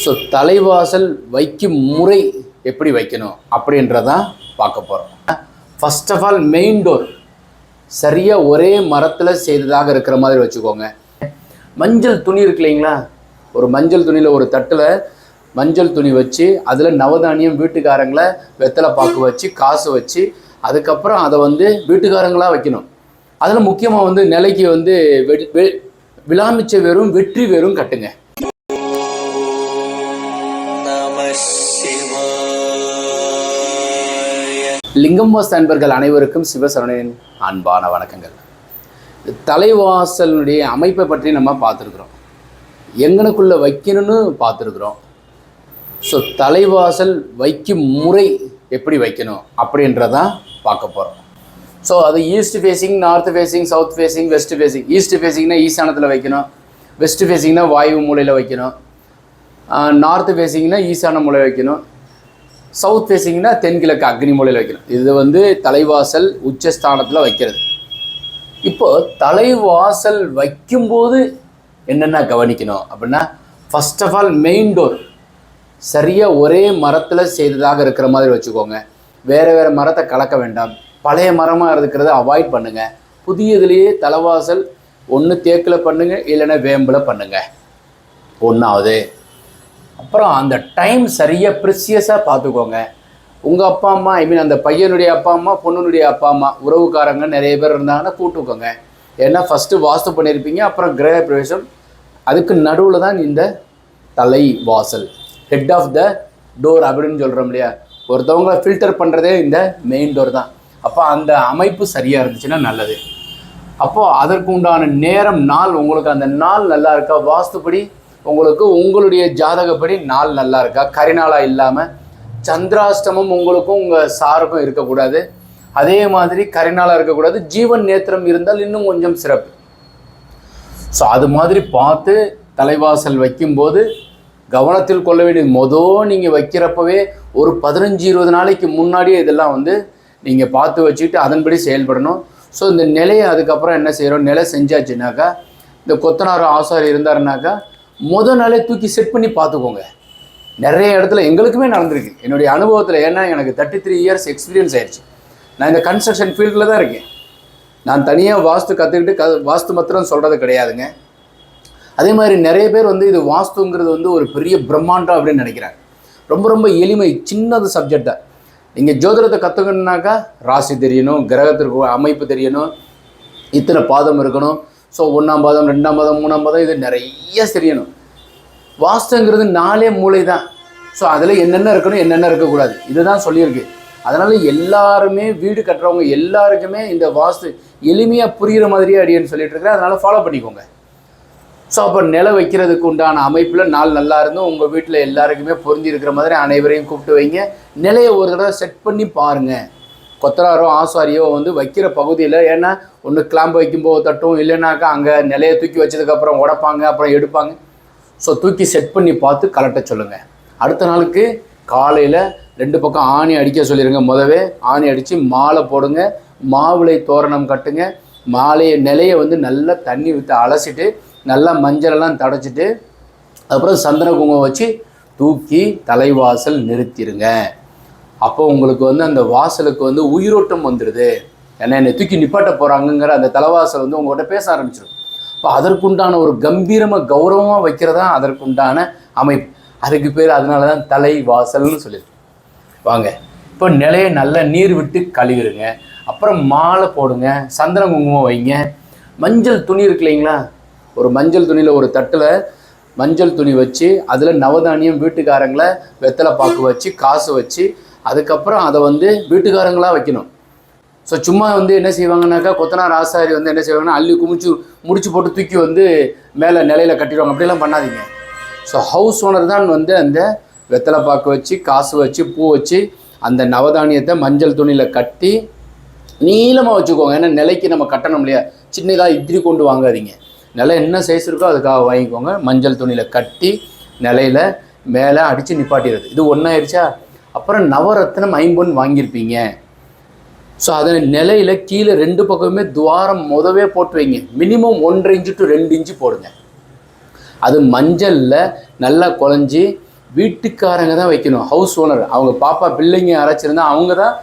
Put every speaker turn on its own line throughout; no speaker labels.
So தலைவாசல் வைக்கும் முறை எப்படி வைக்கணும் அப்படின்றதான் பார்க்க போகிறோம். First of all main door சரியாக ஒரே மரத்தில் செய்ததாக இருக்கிற மாதிரி வச்சுக்கோங்க. மஞ்சள் துணி இருக்கு இல்லைங்களா, ஒரு மஞ்சள் துணியில் ஒரு தட்டில் மஞ்சள் துணி வச்சு அதில் நவதானியம் வீட்டுக்காரங்களை வெத்தலை பாக்கு வச்சு காசு வச்சு அதுக்கப்புறம் அதை வீட்டுக்காரங்களாக வைக்கணும். அதில் முக்கியமாக நிலைக்கு விளாமிச்ச வேரும் வெற்றி வேரும் கட்டுங்க. லிங்கம் வாஸ்து அன்பர்கள் அனைவருக்கும் சிவசரணின் அன்பான வணக்கங்கள். தலைவாசலுடைய அமைப்பை பற்றி நம்ம பார்த்துருக்குறோம், எங்கனுக்குள்ளே வைக்கணும்னு பார்த்துருக்குறோம். ஸோ தலைவாசல் வைக்கும் முறை எப்படி வைக்கணும் அப்படின்றதான் பார்க்க போகிறோம். ஸோ அது east facing, north facing, south facing, west facing. East ஃபேஸிங்னா ஈசானத்தில் வைக்கணும், வெஸ்ட் ஃபேஸிங்னா வாயு மூலையில் வைக்கணும், நார்த் ஃபேஸிங்னா ஈசான மூலை வைக்கணும், சவுத் ஃபேஸிங்னா தென்கிழக்கு அக்னி மூலையில் வைக்கணும். இது தலைவாசல் உச்சஸ்தானத்தில் வைக்கிறது. இப்போ தலைவாசல் வைக்கும்போது என்னென்ன கவனிக்கணும் அப்படின்னா, first of all main door சரியாக ஒரே மரத்தில் செய்ததாக இருக்கிற மாதிரி வச்சுக்கோங்க. வேறு வேறு மரத்தை கலக்க வேண்டாம். பழைய மரமாக இருக்கிறத அவாய்ட் பண்ணுங்கள். புதியதுலேயே தலைவாசல் ஒன்று தேக்கில் பண்ணுங்கள், இல்லைன்னா வேம்பில் பண்ணுங்கள். ஒன்றாவது. அப்புறம் அந்த டைம் சரியாக ப்ரிசியஸாக பார்த்துக்கோங்க. உங்கள் அப்பா அம்மா, அந்த பையனுடைய அப்பா அம்மா, பொண்ணுனுடைய அப்பா அம்மா, உறவுக்காரங்க நிறைய பேர் இருந்தாங்கன்னா கூட்டுக்கோங்க. ஏன்னா ஃபஸ்ட்டு வாஸ்து பண்ணியிருப்பீங்க, அப்புறம் கிரக பிரவேசம், அதுக்கு நடுவில் தான் இந்த தலைவாசல், ஹெட் ஆஃப் த டோர் அப்படின்னு சொல்கிறோம் இல்லையா. ஒருத்தவங்களை ஃபில்டர் பண்ணுறதே இந்த மெயின் டோர் தான். அப்போ அந்த அமைப்பு சரியாக இருந்துச்சுன்னா நல்லது. அப்போது அதற்கு உண்டான நேரம், நாள், உங்களுக்கு அந்த நாள் நல்லா இருக்கா, வாஸ்துப்படி உங்களுக்கு உங்களுடைய ஜாதகப்படி நாள் நல்லா இருக்கா, கரிநாளாக இல்லாமல் சந்திராஷ்டமம் உங்களுக்கும் உங்கள் சாருக்கும் இருக்கக்கூடாது, அதே மாதிரி கரிநாளாக இருக்கக்கூடாது, ஜீவன் நேத்திரம் இருந்தால் இன்னும் கொஞ்சம் சிறப்பு. ஸோ அது மாதிரி பார்த்து தலைவாசல் வைக்கும்போது கவனத்தில் கொள்ள வேண்டியது, நீங்கள் வைக்கிறப்பவே ஒரு 15-20 நாளைக்கு முன்னாடியே இதெல்லாம் நீங்கள் பார்த்து வச்சுக்கிட்டு அதன்படி செயல்படணும். ஸோ இந்த நிலையை அதுக்கப்புறம் என்ன செய்கிறோம், நிலை செஞ்சாச்சுனாக்கா, இந்த கொத்தனார் ஆசாரி இருந்தாருனாக்கா நாளே தூக்கி செட் பண்ணி பார்த்துக்கோங்க. நிறைய இடத்துல எங்களுக்குமே நடந்திருக்கு, என்னுடைய அனுபவத்தில். ஏன்னா எனக்கு 33 இயர்ஸ் எக்ஸ்பீரியன்ஸ் ஆயிடுச்சு. நான் இந்த கன்ஸ்ட்ரக்ஷன் ஃபீல்டில் தான் இருக்கேன். நான் தனியாக வாஸ்து கற்றுக்கிட்டு வாஸ்து மாத்திரம் சொல்கிறது கிடையாதுங்க. அதே மாதிரி நிறைய பேர் இது வாஸ்துங்கிறது ஒரு பெரிய பிரம்மாண்டம் அப்படின்னு நினைக்கிறாங்க. ரொம்ப ரொம்ப எளிமை, சின்னது சப்ஜெக்டாக. நீங்கள் ஜோதிடத்தை கற்றுக்கணுன்னாக்கா ராசி தெரியணும், கிரகத்திற்கு அமைப்பு தெரியணும், இத்தனை பாதம் இருக்கணும். ஸோ 1ஆம் பாதம், 2ஆம் பாதம், 3ஆம் பாதம், இது நிறைய தெரியணும். வாஸ்துங்கிறது 4 மூளை தான். ஸோ அதில் என்னென்ன இருக்கணும், என்னென்ன இருக்கக்கூடாது, இதுதான் சொல்லியிருக்கு. அதனால் எல்லாருமே வீடு கட்டுறவங்க எல்லாருக்குமே இந்த வாஸ்து எளிமையாக புரிகிற மாதிரியே அடியன்னு சொல்லிட்டு இருக்கிறேன். அதனால் ஃபாலோ பண்ணிக்கோங்க. ஸோ அப்போ நிலை வைக்கிறதுக்கு உண்டான அமைப்பில் நாள் நல்லா இருந்தும் உங்கள் வீட்டில் எல்லாருக்குமே பொருந்தி இருக்கிற மாதிரி அனைவரையும் கூப்பிட்டு வைங்க. நிலையை ஒரு தடவை செட் பண்ணி பாருங்கள். கொத்தனாரோ ஆசாரியோ வைக்கிற பகுதியில், ஏன்னா ஒன்று கிளாம்பு வைக்கும்போது தட்டும், இல்லைனாக்கா அங்கே நிலையை தூக்கி வச்சதுக்கப்புறம் உடைப்பாங்க, அப்புறம் எடுப்பாங்க. ஸோ தூக்கி செட் பண்ணி பார்த்து கலட்ட சொல்லுங்கள். அடுத்த நாளுக்கு காலையில் 2 பக்கம் ஆணி அடிக்க சொல்லிடுங்க. முதவே ஆணி அடித்து மாலை போடுங்க, மாவிளை தோரணம் கட்டுங்க. மாலையை நிலையை நல்லா தண்ணி விட்டு அலசிட்டு நல்லா மஞ்சளெல்லாம் தடைச்சிட்டு அப்புறம் சந்தன குங்குமம் வச்சு தூக்கி தலைவாசல் நிறுத்திடுங்க. அப்போ உங்களுக்கு அந்த வாசலுக்கு உயிரோட்டம் வந்துடுது. ஏன்னா என்னை தூக்கி நிப்பாட்ட போகிறாங்கங்கிற அந்த தலைவாசல் உங்கள்கிட்ட பேச ஆரம்பிச்சிடும். இப்போ அதற்குண்டான ஒரு கம்பீரமாக கௌரவமாக வைக்கிறதா அதற்குண்டான அமைப்பு. அதுக்கு பேர் அதனால தான் தலைவாசல்னு சொல்லியிருக்கு. வாங்க இப்போ நிலையை நல்லா நீர் விட்டு கழுவிடுங்க. அப்புறம் மாலை போடுங்க, சந்தன குங்குமம் வைங்க. மஞ்சள் துணி இருக்கு இல்லைங்களா, ஒரு மஞ்சள் துணியில் ஒரு தட்டில் மஞ்சள் துணி வச்சு அதில் நவதானியம் வீட்டுக்காரங்களை வெத்தலை பாக்கு வச்சு காசு வச்சு அதுக்கப்புறம் அதை வீட்டுக்காரங்களாக வைக்கணும். ஸோ சும்மா என்ன செய்வாங்கன்னாக்கா, கொத்தனார் ஆசாரி என்ன செய்வாங்கன்னா அள்ளி முடிச்சு போட்டு தூக்கி மேலே நிலையில் கட்டிடுவாங்க. அப்படிலாம் பண்ணாதீங்க. ஸோ ஹவுஸ் ஓனர் தான் அந்த வெத்தலை பாக்கு வச்சு காசு வச்சு பூ வச்சு அந்த நவதானியத்தை மஞ்சள் துணியில் கட்டி நீளமாக வச்சுக்கோங்க. ஏன்னா நிலைக்கு நம்ம கட்டணும் இல்லையா, சின்னதாக இத்திரி கொண்டு வாங்காதீங்க. நிலை என்ன சைஸ் இருக்கோ அதுக்காக வாங்கிக்கோங்க. மஞ்சள் துணியில் கட்டி நிலையில் மேலே அடித்து நிப்பாட்டிடுறது. இது ஒன்றாயிருச்சா. அப்புறம் நவரத்னம் 5 வாங்கியிருப்பீங்க. ஸோ அதை நிலையில் கீழே 2 பக்கமே துவாரம் முதவே போட்டு வைங்க. மினிமம் 1.5 to 2 இன்ச்சு போடுங்க. அது மஞ்சளில் நல்லா குழஞ்சி வீட்டுக்காரங்க தான் வைக்கணும். ஹவுஸ் ஓனர் அவங்க பாப்பா பிள்ளைங்க யாராச்சிருந்தா அவங்க தான்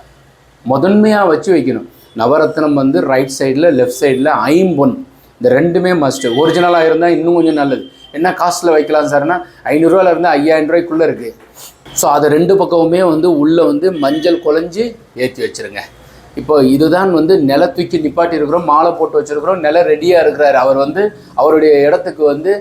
முதன்மையாக வச்சு வைக்கணும். நவரத்னம் வந்து ரைட் சைடில் லெஃப்ட் சைடில் ஐம்பொன் இந்த ரெண்டுமே மஸ்ட்டு. ஒரிஜினலாக இருந்தால் இன்னும் கொஞ்சம் நல்லது. என்ன காஸ்ட்டில் வைக்கலாம் சார்னா 500 இருந்து 5000 இருக்குது. ஸோ அதை ரெண்டு பக்கமுமே வந்து உள்ளே வந்து மஞ்சள் குழஞ்சி ஏற்றி வச்சுருங்க. இப்போ இதுதான் வந்து நில தூக்கி நிப்பாட்டி இருக்கிறோம், மாலை போட்டு வச்சுருக்கிறோம், நில ரெடியாக இருக்கிறார். அவர் வந்து அவருடைய இடத்துக்கு வந்து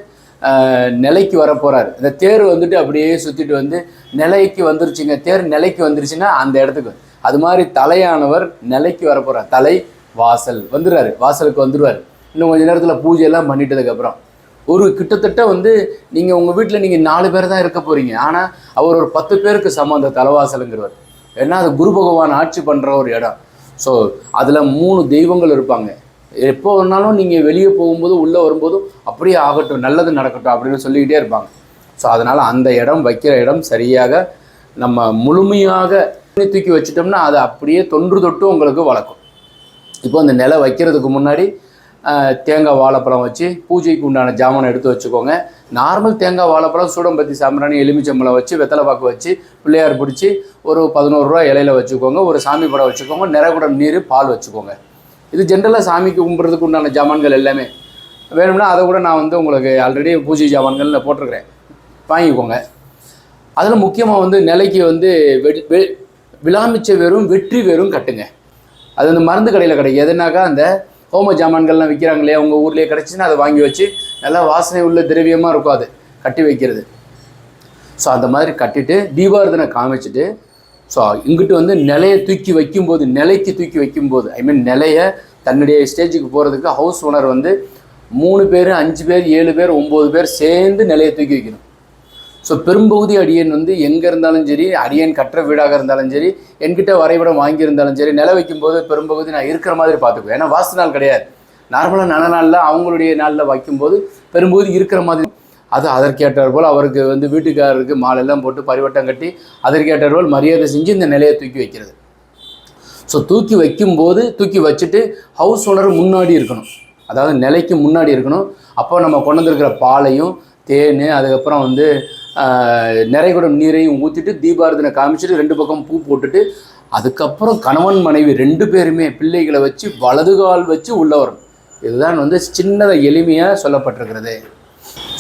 நிலைக்கு வர போகிறார். இந்த தேர் வந்துட்டு அப்படியே சுற்றிட்டு வந்து நிலைக்கு வந்துருச்சுங்க, தேர் நிலைக்கு வந்துருச்சுன்னா அந்த இடத்துக்கு அது மாதிரி தலையானவர் நிலைக்கு வர போகிறார். தலை வாசல் வந்துடுறாரு, வாசலுக்கு வந்துடுவார். இன்னும் கொஞ்சம் நேரத்தில் பூஜையெல்லாம் பண்ணிட்டதுக்கப்புறம் ஒரு கிட்டத்தட்ட வந்து நீங்கள் உங்கள் வீட்டில் நீங்கள் 4 பேர் தான் இருக்க போகிறீங்க. ஆனால் அவர் ஒரு 10 பேருக்கு சமம் அந்த தலைவாசலுங்கிறவர். ஏன்னா அது குரு பகவான் ஆட்சி பண்ணுற ஒரு இடம். ஸோ அதில் 3 தெய்வங்கள் இருப்பாங்க. எப்போ வேணாலும் நீங்கள் வெளியே போகும்போது உள்ளே வரும்போது அப்படியே ஆகட்டும், நல்லது நடக்கட்டும் அப்படின்னு சொல்லிக்கிட்டே இருப்பாங்க. ஸோ அதனால் அந்த இடம் வைக்கிற இடம் சரியாக நம்ம முழுமையாக தூக்கி வச்சிட்டோம்னா அது அப்படியே தொன்று தொட்டு உங்களுக்கு வளர்க்கும். இப்போ அந்த நிலை வைக்கிறதுக்கு முன்னாடி தேங்காய் வாழைப்பழம் வச்சு பூஜைக்கு உண்டான ஜாமானை எடுத்து வச்சுக்கோங்க. நார்மல் தேங்காய் வாழைப்பழம், சூடம்பத்தி சாம்பிராணி, எலுமிச்சம்பழம் வச்சு வெத்தலை பாக்கு வச்சு பிள்ளையார் பிடிச்சி ஒரு 11 ரூபா இலையில் வச்சுக்கோங்க. ஒரு சாமி படம் வச்சுக்கோங்க. நிறைகுடம் நீர் பால் வச்சுக்கோங்க. இது ஜென்ரலாக சாமிக்கு கும்பிட்றதுக்கு உண்டான ஜாமான்கள் எல்லாமே. வேணும்னா அதை கூட நான் வந்து உங்களுக்கு ஆல்ரெடி பூஜை ஜாமான்கள் போட்டிருக்கிறேன், வாங்கிக்கோங்க. அதில் முக்கியமாக வந்து நிலைக்கு வந்து விளாமிச்ச வேரும் வெற்றி வேரும் கட்டுங்க. அது அந்த மருந்து கடையில் கிடைக்கும். எதுனாக்கா அந்த ஹோம ஜாமான்கள்லாம் விற்கிறாங்க இல்லையா, உங்கள் ஊர்லேயே கிடச்சின்னா அதை வாங்கி வச்சு நல்லா வாசனை உள்ள திரவியமாக இருக்கும் அது கட்டி வைக்கிறது. ஸோ அந்த மாதிரி கட்டிட்டு தீபாரதனை காமிச்சிட்டு ஸோ இங்கிட்டு வந்து நிலையை தூக்கி வைக்கும்போது, நிலைக்கு தூக்கி வைக்கும்போது நிலையை தன்னுடைய ஸ்டேஜுக்கு போகிறதுக்கு ஹவுஸ் ஓனர் வந்து 3 பேர் 5 பேர் 7 பேர் 9 பேர் சேர்ந்து நிலையை தூக்கி வைக்கணும். ஸோ பெரும்பகுதி அடியன் வந்து எங்கே இருந்தாலும் சரி, அடியன் கட்டுற வீடாக இருந்தாலும் சரி, என்கிட்ட வரைபடம் வாங்கியிருந்தாலும் சரி, நிலை வைக்கும்போது பெரும்பகுதி நான் இருக்கிற மாதிரி பார்த்துக்குவேன். ஏன்னா வாஸ்து நாள் கிடையாது, நார்மலாக நல்ல நாளில் அவங்களுடைய நாளில் வைக்கும்போது பெரும்பகுதி இருக்கிற மாதிரி. அது அதற்கேற்றார் போல் அவருக்கு வந்து வீட்டுக்காரருக்கு மாலெல்லாம் போட்டு பரிவட்டம் கட்டி அதற்கேற்றார் போல் மரியாதை செஞ்சு இந்த நிலையை தூக்கி வைக்கிறது. ஸோ தூக்கி வைக்கும்போது தூக்கி வச்சுட்டு ஹவுஸ் ஓனர் முன்னாடி இருக்கணும், அதாவது நிலைக்கு முன்னாடி இருக்கணும். அப்போ நம்ம கொண்டு வந்துருக்கிற பாலையும் தேன் அதுக்கப்புறம் வந்து நிறைகுடம் நீரையும் ஊற்றிட்டு தீபாரதனை காமிச்சிட்டு 2 பக்கம் பூ போட்டுட்டு அதுக்கப்புறம் கணவன் மனைவி 2 பேருமே பிள்ளைகளை வச்சு வலது கால் வச்சு உள்ள வரணும். இதுதான் வந்து சின்னதாக எளிமையாக சொல்லப்பட்டிருக்கிறது.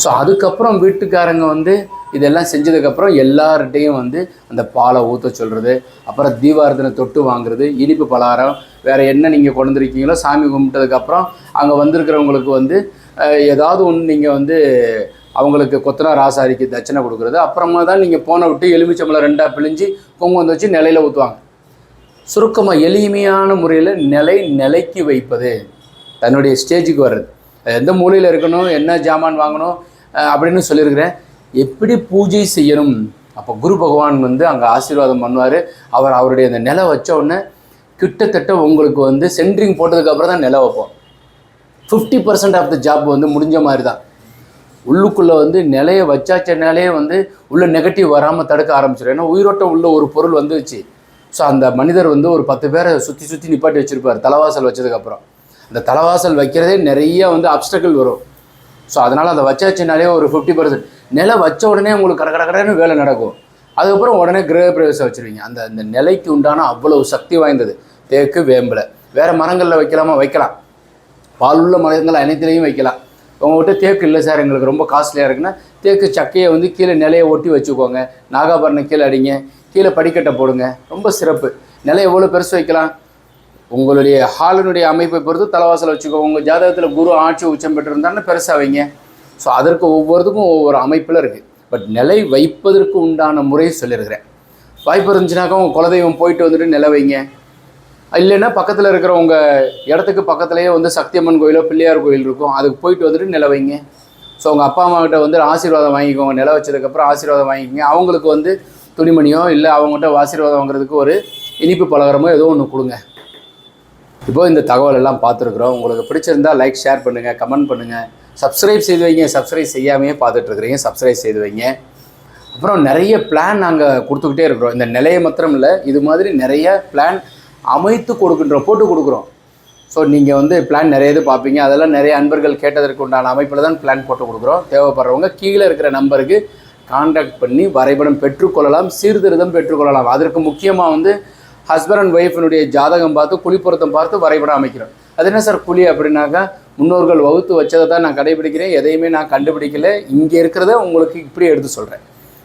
ஸோ அதுக்கப்புறம் வீட்டுக்காரங்க வந்து இதெல்லாம் செஞ்சதுக்கப்புறம் எல்லார்கிட்டையும் வந்து அந்த பாலை ஊற்ற சொல்கிறது, அப்புறம் தீபாரதனை தொட்டு வாங்குறது, இனிப்பு பலகாரம் வேறு என்ன நீங்கள் கொண்டு வந்துருக்கீங்களோ சாமி கும்பிட்டதுக்கப்புறம் அங்கே வந்திருக்கிறவங்களுக்கு வந்து ஏதாவது ஒன்று நீங்கள் வந்து அவங்களுக்கு கொத்தனார் ஆசாரிக்கு தட்சணை கொடுக்குறது. அப்புறமா தான் நீங்கள் போன விட்டு எலுமிச்சம்பழம் 2ஆக பிழிஞ்சு பொங்கு வந்து வச்சு நிலையில் ஊற்றுவாங்க. சுருக்கமாக எளிமையான முறையில் நிலைக்கு வைப்பது, தன்னுடைய ஸ்டேஜுக்கு வர்றது, எந்த மூலையில் இருக்கணும், என்ன ஜாமான் வாங்கணும் அப்படின்னு சொல்லியிருக்கிறேன். எப்படி பூஜை செய்யணும், அப்போ குரு பகவான் வந்து அங்கே ஆசீர்வாதம் பண்ணுவார். அவருடைய அந்த நிலை வச்ச உடனே கிட்டத்தட்ட உங்களுக்கு வந்து சென்ட்ரிங் போட்டதுக்கப்புறம் தான் நிலை வைப்போம். 50% ஆஃப் த ஜாப் வந்து முடிஞ்ச மாதிரி தான். உள்ளுக்குள்ளே வந்து நிலையை வச்சாச்சனாலே வந்து உள்ள நெகட்டிவ் வராமல் தடுக்க ஆரம்பிச்சிடும். ஏன்னா உயிரோட்டம் உள்ள ஒரு பொருள் வந்துச்சு. ஸோ அந்த மனிதர் வந்து ஒரு 10 பேரை சுற்றி நிப்பாட்டி வச்சுருப்பார் தலைவாசல் வச்சதுக்கப்புறம். அந்த தலைவாசல் வைக்கிறதே நிறைய வந்து அப்டக்கிள் வரும். ஸோ அதனால் அதை வச்சாச்சுனாலே ஒரு 50% நிலை வச்ச உடனே உங்களுக்கு கடன்னு வேலை நடக்கும். அதுக்கப்புறம் உடனே கிரக பிரவேசம் வச்சுருவீங்க. அந்த நிலைக்கு உண்டான அவ்வளவு சக்தி வாய்ந்தது. தேக்கு வேம்பில் வேறு மரங்களில் வைக்கலாமா, வைக்கலாம். பாலுள்ள மரங்கள் அனைத்துலேயும் வைக்கலாம். உங்கள்கிட்ட தேக்கு இல்லை சார், எங்களுக்கு ரொம்ப காஸ்ட்லியாக இருக்குன்னா தேக்கு சக்கையை வந்து கீழே நிலையை ஒட்டி வச்சுக்கோங்க. நாகாபரணம் கீழே அடிங்க, கீழே படிக்கட்டை போடுங்க, ரொம்ப சிறப்பு. நிலை எவ்வளோ பெருசு வைக்கலாம், உங்களுடைய ஹாலினுடைய அமைப்பை பொறுத்து தலைவாசல் வச்சுக்கோங்க. உங்கள் ஜாதகத்தில் குரு ஆட்சி உச்சம் பெற்றிருந்தாலும் பெருசாக வைங்க. ஸோ அதற்கு ஒவ்வொருத்துக்கும் ஒவ்வொரு அமைப்பில் இருக்குது. பட் நிலை வைப்பதற்கு உண்டான முறை சொல்லியிருக்கிறேன். வாய்ப்பு இருந்துச்சுனாக்கா உங்கள் குலதெய்வம் போயிட்டு வந்துட்டு நிலை வைங்க. இல்லைன்னா பக்கத்தில் இருக்கிற உங்கள் இடத்துக்கு பக்கத்துலேயே வந்து சக்தியம்மன் கோயிலோ பிள்ளையார் கோயில் இருக்கும், அதுக்கு போயிட்டு வந்துட்டு நிலை வைங்க. ஸோ உங்கள் அப்பா அம்மாக்கிட்ட வந்து ஆசீர்வாதம் வாங்கிக்கோங்க. நிலை வச்சதுக்கப்புறம் ஆசீர்வாதம் வாங்கிக்கோங்க. அவங்களுக்கு வந்து துணிமணியோ இல்லை அவங்ககிட்ட ஆசீர்வாதம் வாங்குறதுக்கு ஒரு இனிப்பு பலகாரமோ ஏதோ ஒன்று கொடுங்க. இப்போது இந்த தகவல் எல்லாம் பார்த்துருக்குறோம். உங்களுக்கு பிடிச்சிருந்தால் லைக் ஷேர் பண்ணுங்கள், கமெண்ட் பண்ணுங்கள், சப்ஸ்கிரைப் செய்து வைங்க. சப்ஸ்கிரைப் செய்யாமையே பார்த்துட்ருக்குறீங்க, சப்ஸ்கிரைப் செய்து வைங்க. அப்புறம் நிறைய பிளான் நாங்கள் கொடுத்துக்கிட்டே இருக்கிறோம். இந்த நிலையை மாத்திரம் இல்லை, இது மாதிரி நிறைய பிளான் அமைத்து போட்டு கொடுக்குறோம். ஸோ நீங்கள் வந்து பிளான் நிறைய இது பார்ப்பீங்க. அதெல்லாம் நிறைய அன்பர்கள் கேட்டதற்கு உண்டான அமைப்பில் தான் பிளான் போட்டு கொடுக்குறோம். தேவைப்படுறவங்க கீழே இருக்கிற நம்பருக்கு காண்டாக்ட் பண்ணி வரைபடம் பெற்றுக்கொள்ளலாம், சீர்திருத்தம் பெற்றுக்கொள்ளலாம். அதற்கு முக்கியமாக வந்து ஹஸ்பண்ட் அண்ட் ஒய்ஃபினுடைய ஜாதகம் பார்த்து குழிப்பொருத்தம் பார்த்து வரைபடம் அமைக்கிறோம். அது என்ன சார் குழி அப்படின்னாக்கா, முன்னோர்கள் வகுத்து வச்சதை தான் நான் கடைபிடிக்கிறேன், எதையுமே நான் கண்டுபிடிக்கல, இங்கே இருக்கிறத உங்களுக்கு இப்படி எடுத்து சொல்கிறேன்.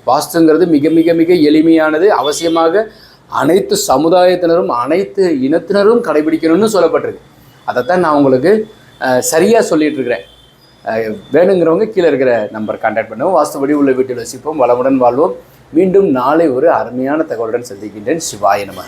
வாஸ்துங்கிறது மிக மிக மிக எளிமையானது. அவசியமாக அனைத்து சமுதாயத்தினரும் அனைத்து இனத்தினரும் கடைபிடிக்கணும்னு சொல்லப்பட்டிருக்கு. அதைத்தான் நான் உங்களுக்கு சரியாக சொல்லிகிட்டு இருக்கிறேன். வேணுங்கிறவங்க கீழே இருக்கிற நம்பர் கான்டாக்ட் பண்ணுவோம். வாஸ்துபடி உள்ள வீட்டில் வசிப்போம், வளமுடன் வாழ்வோம். மீண்டும் நாளை ஒரு அருமையான தகவலுடன் சந்திக்கின்றேன். சிவாய நமः.